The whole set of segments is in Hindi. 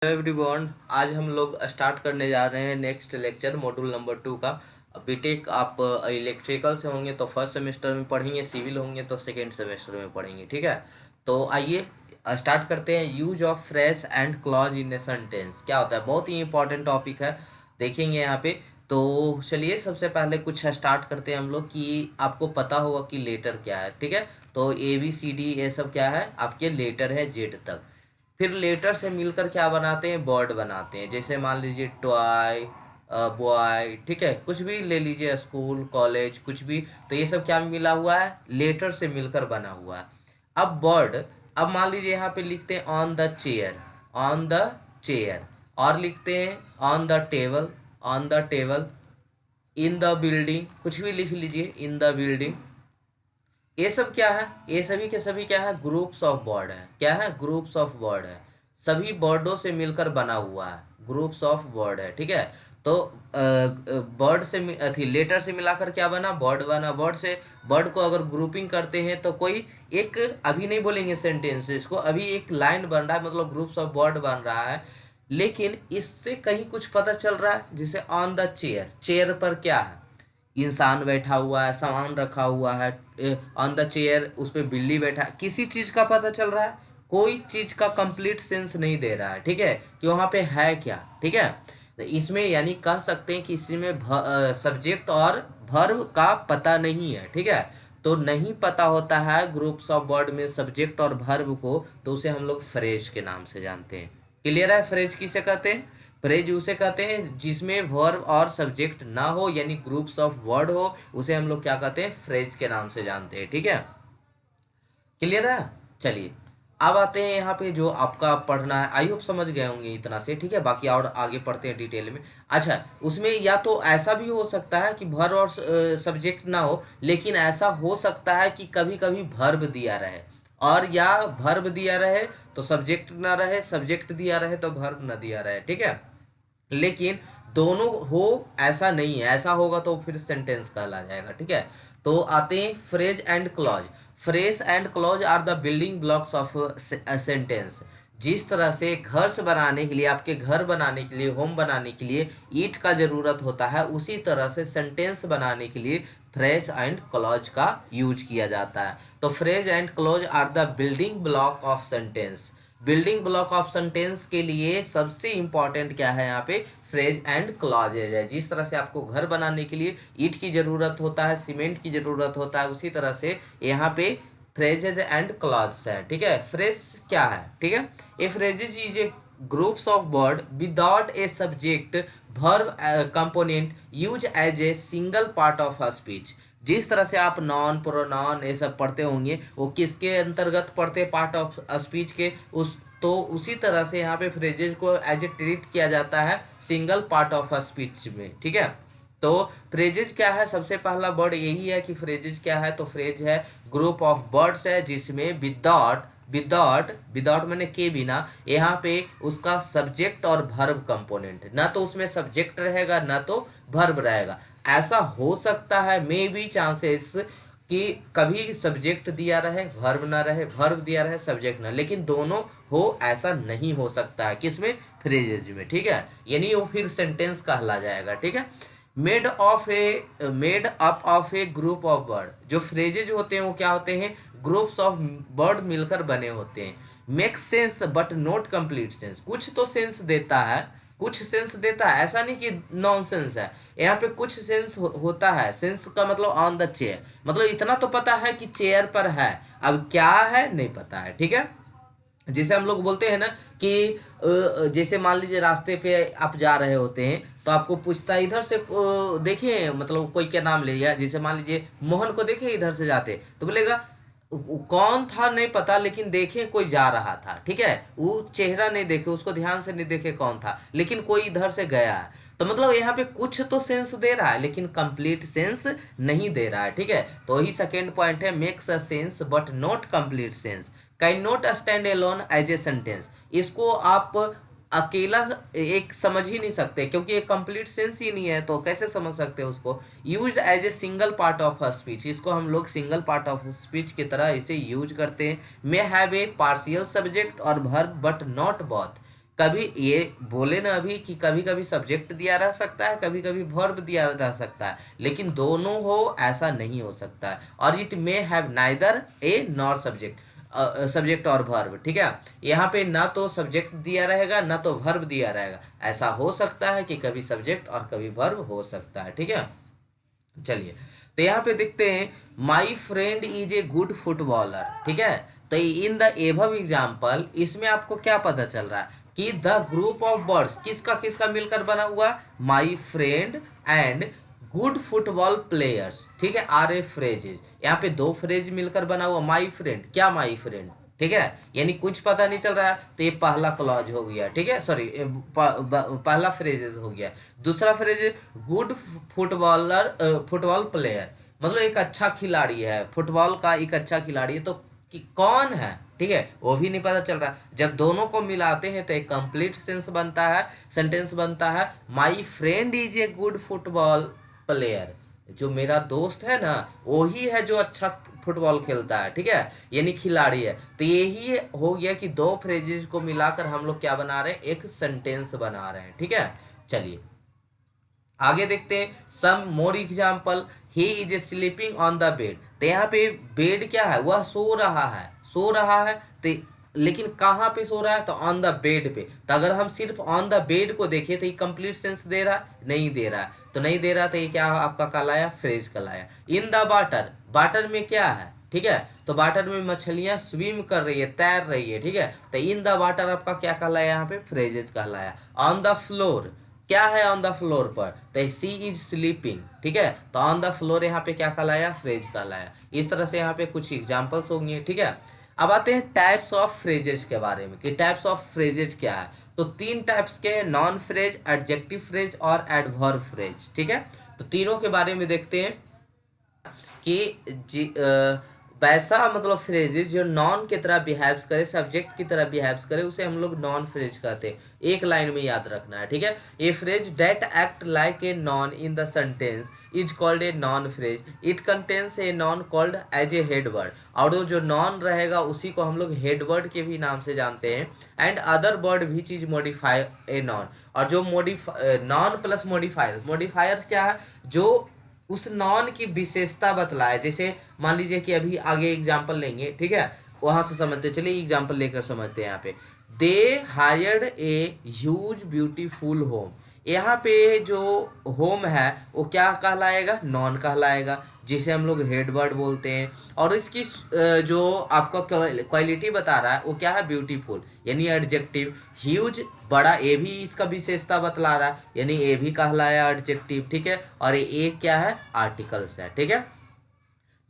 हेलो एवरीवन, आज हम लोग स्टार्ट करने जा रहे हैं नेक्स्ट लेक्चर मॉड्यूल नंबर 2 का। बीटेक आप इलेक्ट्रिकल से होंगे तो फर्स्ट सेमेस्टर में पढ़ेंगे, सिविल होंगे तो सेकेंड सेमेस्टर में पढ़ेंगे। ठीक है, तो आइए स्टार्ट करते हैं। Use of phrase and clause in a sentence क्या होता है, बहुत ही इंपॉर्टेंट टॉपिक है, देखेंगे यहाँ पे। तो चलिए सबसे पहले कुछ स्टार्ट करते हैं हम लोग कि आपको पता होगा कि लेटर क्या है। ठीक है, तो ए बी सी डी ये सब क्या है, आपके लेटर है जेड तक। फिर लेटर से मिलकर क्या बनाते हैं, वर्ड बनाते हैं। जैसे मान लीजिए टॉय, बॉय, ठीक है, कुछ भी ले लीजिए, स्कूल कॉलेज कुछ भी। तो ये सब क्या मिला हुआ है, लेटर से मिलकर बना हुआ है। अब वर्ड, अब मान लीजिए यहाँ पे लिखते हैं on the chair, on the chair, और लिखते हैं on the table, on the table, in the building, कुछ भी लिख लीजिए, इन द बिल्डिंग। ये सब क्या है, ये सभी के सभी क्या है, ग्रुप्स ऑफ वर्ड है। क्या है, ग्रुप्स ऑफ वर्ड है, सभी वर्डों से मिलकर बना हुआ है, ग्रुप्स ऑफ वर्ड है। ठीक है, तो वर्ड से अथी लेटर से मिलाकर क्या बना, वर्ड बना। वर्ड से वर्ड को अगर ग्रुपिंग करते हैं तो कोई एक, अभी नहीं बोलेंगे सेंटेंस इसको, अभी एक लाइन बन रहा है, मतलब ग्रुप्स ऑफ वर्ड बन रहा है। लेकिन इससे कहीं कुछ पता चल रहा है, जैसे ऑन द चेयर, चेयर पर क्या है, इंसान बैठा हुआ है, सामान रखा हुआ है। ऑन द चेयर, उस पर बिल्ली बैठा है, किसी चीज का पता चल रहा है, कोई चीज का कंप्लीट सेंस नहीं दे रहा है। ठीक है, कि वहां पे है क्या। ठीक है, तो इसमें यानी कह सकते हैं कि इसमें सब्जेक्ट और वर्ब का पता नहीं है। ठीक है, तो नहीं पता होता है ग्रुप्स ऑफ वर्ड में सब्जेक्ट और वर्ब को, तो उसे हम लोग फ्रेज के नाम से जानते हैं। क्लियर है, फ्रेज किसे कहते हैं, फ्रेज उसे कहते हैं जिसमें वर्ब और सब्जेक्ट ना हो, यानी ग्रुप्स ऑफ वर्ड हो, उसे हम लोग क्या कहते हैं, फ्रेज के नाम से जानते हैं। ठीक है, क्लियर है। चलिए अब आते हैं यहाँ पे जो आपका पढ़ना है, आई होप समझ गए होंगे इतना से। ठीक है, बाकी और आगे पढ़ते हैं डिटेल में। अच्छा, उसमें या तो ऐसा भी हो सकता है कि वर्ब और सब्जेक्ट ना हो, लेकिन ऐसा हो सकता है कि कभी कभी वर्ब दिया रहे, और या वर्ब दिया रहे तो सब्जेक्ट ना रहे, सब्जेक्ट दिया रहे तो वर्ब ना दिया रहे। ठीक है, लेकिन दोनों हो ऐसा नहीं है, ऐसा होगा तो फिर सेंटेंस कहला जाएगा। ठीक है, तो आते हैं phrase and clause. Phrase and clause are the building blocks of sentence. जिस तरह से घर से बनाने के लिए, आपके घर बनाने के लिए, होम बनाने के लिए ईंट का जरूरत होता है, उसी तरह से सेंटेंस बनाने के लिए फ्रेज एंड क्लॉज का यूज किया जाता है। तो phrase and clause are the building block of sentence. Building block of sentence के लिए सबसे इंपॉर्टेंट क्या है, यहाँ पे फ्रेज एंड क्लॉजेज है। जिस तरह से आपको घर बनाने के लिए ईंट की जरूरत होता है, सीमेंट की जरूरत होता है, उसी तरह से यहाँ पे फ्रेजेज एंड क्लॉज है। ठीक है, फ्रेज क्या है, ठीक है, a phrases is a groups of word without a subject verb component use as a single part of a speech. जिस तरह से आप नॉन प्रोनाउन ये सब पढ़ते होंगे, वो किसके अंतर्गत पढ़ते, पार्ट ऑफ स्पीच के, उस तो उसी तरह से यहाँ पे फ्रेजेज को एज ए ट्रीट किया जाता है सिंगल पार्ट ऑफ स्पीच में। ठीक है, तो फ्रेजेज क्या है, सबसे पहला वर्ड यही है कि फ्रेजेज क्या है, तो फ्रेज है ग्रुप ऑफ वर्ड्स है जिसमें विदाउट, विदाउट विदाउट मैंने के बिना, यहाँ पे उसका सब्जेक्ट और वर्ब कंपोनेंट, ना तो उसमें सब्जेक्ट रहेगा ना तो वर्ब रहेगा। ऐसा हो सकता है, मे बी चांसेस, कि कभी सब्जेक्ट दिया रहे वर्ब ना रहे, वर्ब दिया रहे सब्जेक्ट ना, लेकिन दोनों हो ऐसा नहीं हो सकता है, किसमें, फ्रेजेज में। ठीक है, यानी वो फिर सेंटेंस कहला जाएगा। ठीक है, made up of A group of word. जो फ्रेजेज होते हैं वो क्या होते हैं, ग्रुप्स ऑफ वर्ड मिलकर बने होते हैं। Make sense but not complete sense, कुछ तो सेंस देता है, कुछ सेंस देता है, ऐसा नहीं कि नॉन सेंस है। यहाँ पे कुछ सेंस होता है, सेंस का मतलब ऑन द चेयर, मतलब इतना तो पता है कि चेयर पर है, अब क्या है नहीं पता है। ठीक है, जैसे हम लोग बोलते हैं ना कि जैसे मान लीजिए रास्ते पे आप जा रहे होते हैं तो आपको पूछता है इधर से देखिए, मतलब कोई क्या नाम ले लिया, जैसे मान लीजिए मोहन को देखे इधर से जाते, तो बोलेगा कौन था नहीं पता, लेकिन देखे कोई जा रहा था। ठीक है, वो चेहरा नहीं देखे, उसको ध्यान से नहीं देखे कौन था, लेकिन कोई इधर से गया है, तो मतलब यहाँ पे कुछ तो सेंस दे रहा है लेकिन कंप्लीट सेंस नहीं दे रहा है। ठीक है, तो वही सेकेंड पॉइंट है, makes a sense but not complete sense, can not stand alone as a sentence. इसको आप अकेला एक समझ ही नहीं सकते, क्योंकि एक कंप्लीट सेंस ही नहीं है, तो कैसे समझ सकते हैं उसको। Used as a single part of a speech, इसको हम लोग सिंगल पार्ट ऑफ स्पीच की तरह इसे यूज करते हैं। May have a partial subject और वर्ब बट नॉट बोथ, कभी ये बोले ना अभी कि कभी कभी सब्जेक्ट दिया रह सकता है, कभी कभी वर्ब दिया रह सकता है, लेकिन दोनों हो ऐसा नहीं हो सकता है। और it may have neither A nor subject, subject और वर्ब, ठीक है। यहाँ पे ना तो सब्जेक्ट दिया रहेगा ना तो वर्ब दिया रहेगा, ऐसा हो सकता है कि कभी सब्जेक्ट और कभी वर्ब हो सकता है, ठीक है। चलिए, तो यहाँ पे देखते हैं my friend is a good footballer, ठीक है। तो इन द एबव एग्जाम्पल, इसमें आपको क्या पता चल रहा है कि द ग्रुप ऑफ बर्ड्स किसका किसका मिलकर बना हुआ, my friend and good football players, ठीक है, आर ए फ्रेजेज। यहाँ पे दो फ्रेज मिलकर बना हुआ, माई फ्रेंड, क्या माई फ्रेंड, ठीक है, यानी कुछ पता नहीं चल रहा है, तो ये पहला क्लॉज हो गया, ठीक है, सॉरी पहला फ्रेजेस हो गया। दूसरा phrase good footballer, football player, मतलब एक अच्छा खिलाड़ी है, फुटबॉल का एक अच्छा खिलाड़ी है, तो कि कौन है, ठीक है, वो भी नहीं पता चल रहा। जब दोनों को मिलाते हैं तो एक कंप्लीट सेंस बनता है, सेंटेंस बनता है, my friend is a good football player, जो मेरा दोस्त है ना वही है जो अच्छा फुटबॉल खेलता है, ठीक है, यानी खिलाड़ी है। तो यही हो गया कि दो फ्रेजेस को मिलाकर हम लोग क्या बना रहे हैं, एक सेंटेंस बना रहे हैं, ठीक है। चलिए आगे देखते हैं some more example, he is sleeping on the bed. तो यहाँ पे बेड क्या है, वह सो रहा है, सो रहा है, तो लेकिन कहाँ पे सो रहा है, तो ऑन द बेड पे। तो अगर हम सिर्फ ऑन द बेड को देखें तो ये कंप्लीट सेंस दे रहा है, नहीं दे रहा है, तो नहीं दे रहा, तो ये क्या आपका कहलाया, फ्रेज कहलाया। इन द वाटर, वाटर में क्या है, ठीक है, तो वाटर में मछलियां स्विम कर रही है, तैर रही है, ठीक है, तो इन द वाटर आपका क्या कहलाया, यहाँ पे फ्रेजेस कहलाया। ऑन द फ्लोर, क्या है ऑन द फ्लोर पर, तो सी इज स्लीपिंग, ठीक है, तो ऑन द फ्लोर यहाँ पे क्या कहलाया, फ्रेज कहलाया। इस तरह से यहाँ पे कुछ एग्जांपल्स होंगे, ठीक है। अब आते हैं टाइप्स ऑफ फ्रेजेस के बारे में कि टाइप्स ऑफ फ्रेजेस क्या है। तो तीन टाइप्स के, नॉन फ्रेज, एडजेक्टिव फ्रेज और एडवर्ब फ्रेज, ठीक है। तो तीनों के बारे में देखते हैं कि वैसा मतलब फ्रेजेस जो नॉन की तरह बिहेव्स करे, सब्जेक्ट की तरह बिहेव्स करे, उसे हम लोग नॉन फ्रेज कहते हैं। एक लाइन में याद रखना है, ठीक है। A phrase that act like a noun in the sentence is called a noun phrase, it contains a noun called as a head word. और वो जो नॉन रहेगा उसी को हम लोग हेड वर्ड के भी नाम से जानते हैं। And other word which is modify A noun, और जो नॉन प्लस मॉडिफायर, मॉडिफायर क्या है, जो उस नॉन की विशेषता बतलाए। जैसे मान लीजिए कि अभी आगे एग्जाम्पल लेंगे, ठीक है, वहां से समझते चलिए, एग्जाम्पल लेकर समझते हैं। यहाँ पे they hired a huge beautiful home, यहाँ पे जो होम है वो क्या कहलाएगा, नॉन कहलाएगा, जिसे हम लोग हेड वर्ड बोलते हैं। और इसकी जो आपका क्वालिटी बता रहा है वो क्या है, ब्यूटीफुल, यानी एडजेक्टिव। ह्यूज, बड़ा, ए भी इसका विशेषता बतला रहा है, यानी ए भी कहलाया एडजेक्टिव, ठीक है। और ये क्या है, आर्टिकल्स है, ठीक है।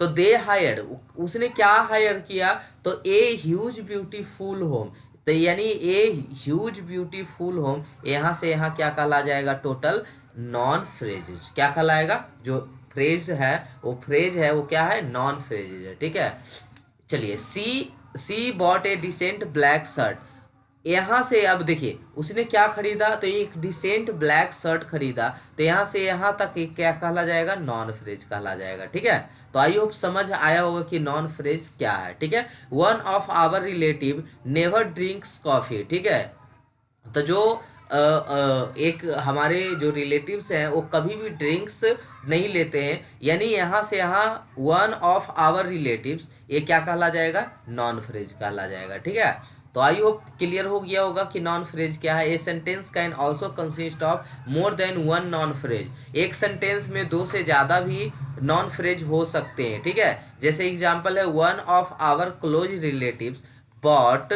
तो दे हायर, उसने क्या हायर किया, तो ए ह्यूज ब्यूटीफुल होम, तो यानी ए ह्यूज ब्यूटीफुल होम, यहाँ से यहाँ क्या कहला जाएगा, टोटल नॉन फ्रेजेज, क्या कहलाएगा, जो फ्रेज है वो फ्रेज है वो क्या है, नॉन फ्रेजेज है, ठीक है। चलिए she bought a decent black shirt, यहाँ से अब देखिए उसने क्या खरीदा, तो एक डिसेंट ब्लैक शर्ट खरीदा, तो यहाँ से यहाँ तक क्या कहला जाएगा, नॉन फ्रेज कहला जाएगा, ठीक है। तो आई होप समझ आया होगा कि नॉन फ्रेज क्या है, ठीक है। One of our relative never drinks coffee, ठीक है, तो जो एक हमारे जो रिलेटिव्स हैं वो कभी भी ड्रिंक्स नहीं लेते हैं, यानी यहाँ से यहाँ वन ऑफ आवर रिलेटिव्स, ये क्या कहला जाएगा, नॉन फ्रेज कहला जाएगा, ठीक है। तो आई होप क्लियर हो गया होगा कि नॉन फ्रेज क्या है। A sentence can also consist of more than one non phrase, एक सेंटेंस में दो से ज़्यादा भी नॉन फ्रेज हो सकते हैं, ठीक है। जैसे एग्जाम्पल है one of our close relatives bought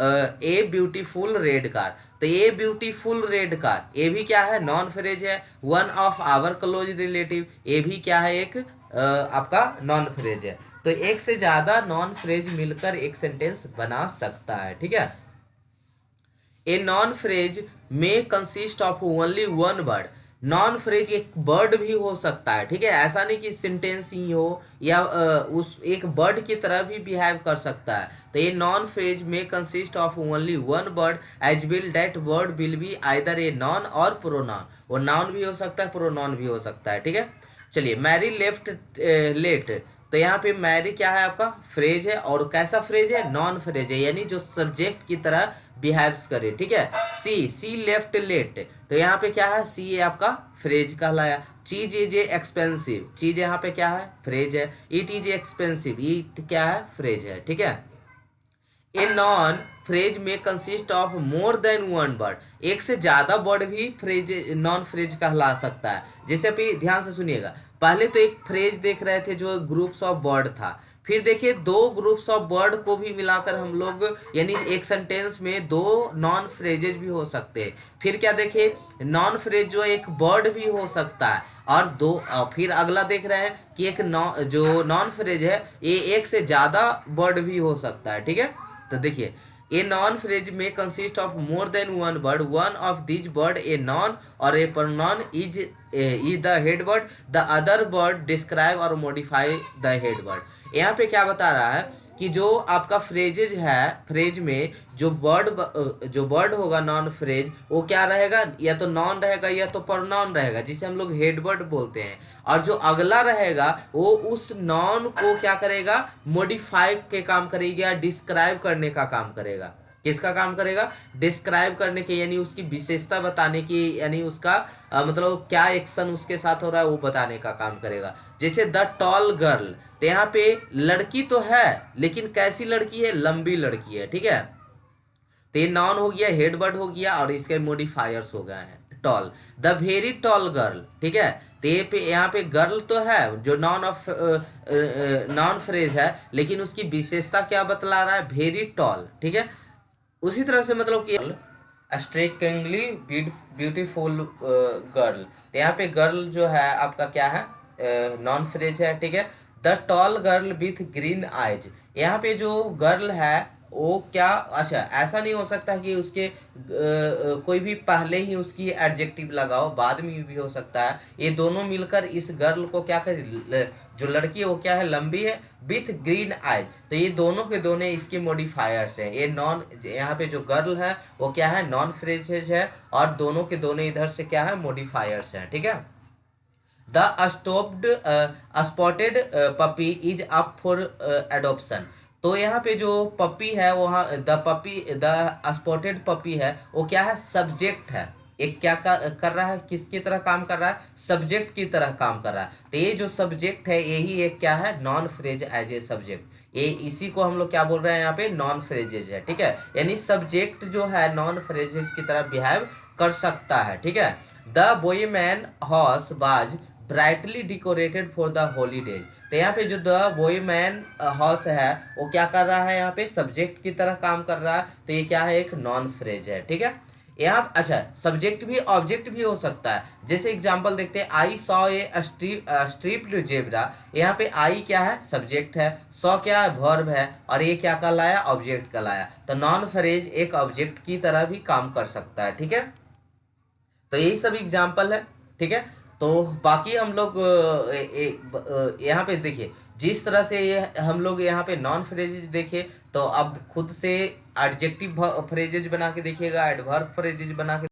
a beautiful red car, तो ये ब्यूटीफुल रेड कार, ये भी क्या है, नॉन फ्रेज है। One of our close relative, ये भी क्या है, एक आपका नॉन फ्रेज है। तो एक से ज्यादा नॉन फ्रेज मिलकर एक सेंटेंस बना सकता है, ठीक है। ए नॉन फ्रेज में consist of only one word, non phrase एक वर्ड भी हो सकता है, ठीक है, ऐसा नहीं कि सेंटेंस ही हो, या उस एक वर्ड की तरह भी बिहेव कर सकता है। तो ये नॉन फ्रेज में consist of only one word as will that word will be either a noun और प्रोनाउन, वो नाउन भी हो सकता है, प्रोनाउन भी हो सकता है, ठीक है। चलिए मैरी लेफ्ट लेट, तो यहाँ पे मैरी क्या है, आपका फ्रेज है, और कैसा फ्रेज है, नॉन फ्रेज है, यानी जो सब्जेक्ट की तरह बिहेव्स करे, ठीक है। सी लेफ्ट लेट, तो यहाँ पे क्या है, सी ये आपका फ्रेज कहलाया। चीज इज एक्सपेंसिव, चीज यहाँ पे क्या है, फ्रेज है। इट इज एक्सपेंसिव, इट क्या है, फ्रेज है, ठीक है। ए नॉन फ्रेज में consist of more than one word, एक से ज्यादा वर्ड भी फ्रेज नॉन फ्रेज कहला सकता है। जैसे अभी ध्यान से सुनिएगा, पहले तो एक फ्रेज देख रहे थे जो ग्रुप्स ऑफ वर्ड था, फिर देखिए दो ग्रुप्स ऑफ वर्ड को भी मिलाकर हम लोग, यानी एक सेंटेंस में दो नॉन फ्रेजेज भी हो सकते हैं। फिर क्या देखे, नॉन फ्रेज जो एक वर्ड भी हो सकता है, और दो फिर अगला देख रहे हैं कि एक जो नॉन फ्रेज है ये एक से ज्यादा वर्ड भी हो सकता है, ठीक है। तो देखिए, ए नॉन फ्रेज में consist of more than one word, one of this word a noun और a pronoun is the head word, the other word describe और मॉडिफाई द हेड वर्ड। यहाँ पे क्या बता रहा है कि जो आपका फ्रेजेज है, फ्रेज में जो वर्ड होगा नॉन फ्रेज, वो क्या रहेगा, या तो नॉन रहेगा या तो प्रोनाउन रहेगा, जिसे हम लोग हेड वर्ड बोलते हैं। और जो अगला रहेगा वो उस नॉन को क्या करेगा, मॉडिफाई के काम करेगा, डिस्क्राइब करने का काम करेगा। किसका काम करेगा, डिस्क्राइब करने के, यानी उसकी विशेषता बताने की, यानी उसका मतलब क्या एक्शन उसके साथ हो रहा है वो बताने का काम करेगा। जैसे द टॉल गर्ल, तो यहाँ पे लड़की तो है लेकिन कैसी लड़की है, लंबी लड़की है, ठीक है। तो ये नाउन हो गया, हेड वर्ड हो गया, और इसके मॉडिफायर्स हो गए हैं tall. The very tall girl, ठीक है। तो ये पे यहाँ पे गर्ल तो है जो नॉन फ्रेज है, लेकिन उसकी विशेषता क्या बतला रहा है, वेरी टॉल, ठीक है। उसी तरह से मतलब कि स्ट्राइकिंगली ब्यूटीफुल गर्ल, तो यहाँ पे गर्ल जो है आपका क्या है, नॉन फ्रेज है, ठीक है। The tall girl with green eyes, यहाँ पे जो गर्ल है वो क्या, अच्छा ऐसा नहीं हो सकता कि उसके कोई भी पहले ही उसकी एडजेक्टिव लगाओ, बाद में भी हो सकता है। ये दोनों मिलकर इस गर्ल को क्या कर, जो लड़की है वो क्या है, लंबी है, विथ ग्रीन आइज, तो ये दोनों के दोनों इसके मॉडिफायर्स हैं। ये नॉन, यहाँ पे जो गर्ल है वो क्या है, नॉन फ्रेजेज है, और दोनों के दोनों इधर से क्या है, मॉडिफायर्स हैं, ठीक है। The spotted puppy is up for adoption, तो यहाँ पे जो पपी है वहाँ, द स्पॉटेड पपी है वो क्या है, सब्जेक्ट है। एक क्या कर रहा है, किसकी तरह काम कर रहा है, सब्जेक्ट की तरह काम कर रहा है। तो ये जो सब्जेक्ट है यही एक क्या है, noun phrase as a subject, ये इसी को हम लोग क्या बोल रहे हैं यहाँ पे, नॉन फ्रेजेज है, ठीक है। यानी सब्जेक्ट जो है नॉन फ्रेजेज की तरह बिहेव कर सकता है, ठीक है। द बोयमैन हॉर्स बाज ब्राइटली डिकोरेटेड फॉर द हॉलीडेज, तो यहाँ पे जो द बोयमैन हॉर्स है वो क्या कर रहा है, यहाँ पे सब्जेक्ट की तरह काम कर रहा है, तो ये क्या है, एक नॉन फ्रेज है, ठीक है। यहाँ अच्छा सब्जेक्ट भी ऑब्जेक्ट भी हो सकता है। जैसे एग्जांपल देखते हैं, I saw a striped zebra, यहाँ पे आई क्या है, सब्जेक्ट है, सॉ क्या है, वर्ब है, और ये क्या कहलाया, ऑब्जेक्ट कहलाया। तो नॉन फ्रेज एक ऑब्जेक्ट की तरह भी काम कर सकता है, ठीक है। तो यही सब एग्जाम्पल है, ठीक है। तो बाकी हम लोग यहाँ पे देखिए, जिस तरह से ये हम लोग यहाँ पे नॉन फ्रेजेज देखे, तो अब खुद से एडजेक्टिव फ्रेजेज बना के देखिएगा, एडवर्ब फ्रेजेज बना के